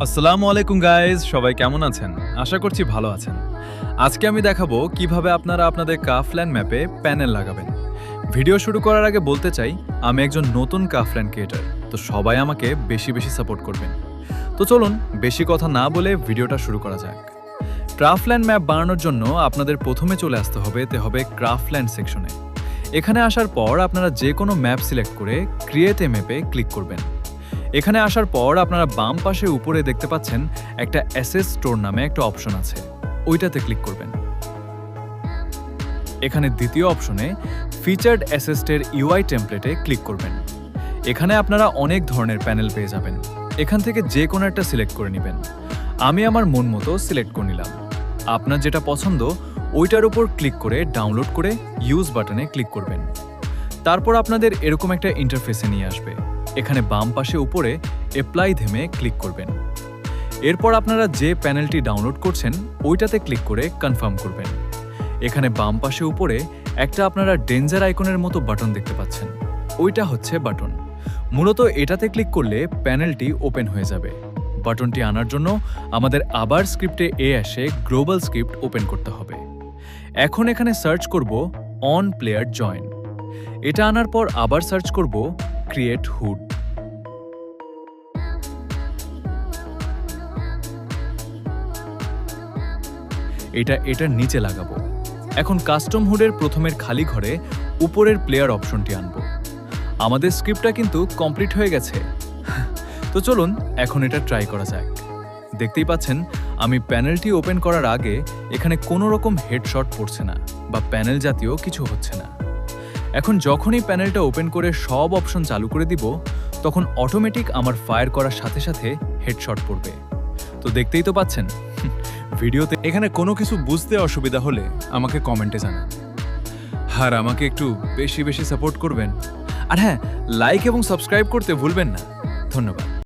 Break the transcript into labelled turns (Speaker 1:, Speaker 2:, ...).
Speaker 1: আসসালামু আলাইকুম গাইজ, সবাই কেমন আছেন? আশা করছি ভালো আছেন। আজকে আমি দেখাবো কিভাবে আপনারা আপনাদের কাফল্যান্ড ম্যাপে প্যানেল লাগাবেন। ভিডিও শুরু করার আগে বলতে চাই, আমি একজন নতুন কাফল্যান্ড ক্রিয়েটর, তো সবাই আমাকে বেশি বেশি সাপোর্ট করবেন। তো চলুন বেশি কথা না বলে ভিডিওটা শুরু করা যাক। ক্রাফল্যান্ড ম্যাপ বানানোর জন্য আপনাদের প্রথমে চলে আসতে হবে ক্রাফল্যান্ড সেকশনে। এখানে আসার পর আপনারা যে কোনো ম্যাপ সিলেক্ট করে ক্রিয়েট এ ম্যাপে ক্লিক করবেন। এখানে আসার পর আপনারা বাম পাশে উপরে দেখতে পাচ্ছেন একটা অ্যাসেট স্টোর নামে একটা অপশন আছে, ওইটাতে ক্লিক করবেন। এখানে দ্বিতীয় অপশনে ফিচার্ড অ্যাসেস্টের ইউআই টেমপ্লেটে ক্লিক করবেন। এখানে আপনারা অনেক ধরনের প্যানেল পেয়ে যাবেন, এখান থেকে যে কোনো একটা সিলেক্ট করে নেবেন। আমি আমার মন মতো সিলেক্ট করে নিলাম। আপনার যেটা পছন্দ ওইটার উপর ক্লিক করে ডাউনলোড করে ইউজ বাটনে ক্লিক করবেন। তারপর আপনাদের এরকম একটা ইন্টারফেসে নিয়ে আসবে। এখানে বাম পাশে উপরে অ্যাপ্লাই থেমে ক্লিক করবেন। এরপর আপনারা যে প্যানেলটি ডাউনলোড করছেন ওইটাতে ক্লিক করে কনফার্ম করবেন। এখানে বাম পাশে উপরে একটা আপনারা ডেঞ্জার আইকনের মতো বাটন দেখতে পাচ্ছেন, ওইটা হচ্ছে বাটন। মূলত এটাতে ক্লিক করলে প্যানেলটি ওপেন হয়ে যাবে। বাটনটি আনার জন্য আমাদের আবার স্ক্রিপ্টে এসে গ্লোবাল স্ক্রিপ্ট ওপেন করতে হবে। এখন এখানে সার্চ করব অন প্লেয়ার জয়েন। এটা আনার পর আবার সার্চ করব ক্রিয়েট হুড। এটার নিচে লাগাবো। এখন কাস্টম হুডের প্রথমের খালি ঘরে উপরের প্লেয়ার অপশনটি আনবো। আমাদের স্ক্রিপ্টটা কিন্তু কমপ্লিট হয়ে গেছে। তো চলুন এখন এটা ট্রাই করা যাক। দেখতেই পাচ্ছেন আমি প্যানেলটি ওপেন করার আগে এখানে কোনো রকম হেডশট পড়ছে না বা প্যানেল জাতীয় কিছু হচ্ছে না। এখন যখনই প্যানেলটা ওপেন করে সব অপশন চালু করে দিব, তখন অটোমেটিক আমার ফায়ার করার সাথে সাথে হেডশট পড়বে। তো দেখতেই তো পাচ্ছেন ভিডিওতে। এখানে কোনো কিছু বুঝতে অসুবিধা হলে আমাকে কমেন্টে জানান, আর আমাকে একটু বেশি বেশি সাপোর্ট করবেন। আর হ্যাঁ, লাইক এবং সাবস্ক্রাইব করতে ভুলবেন না। ধন্যবাদ।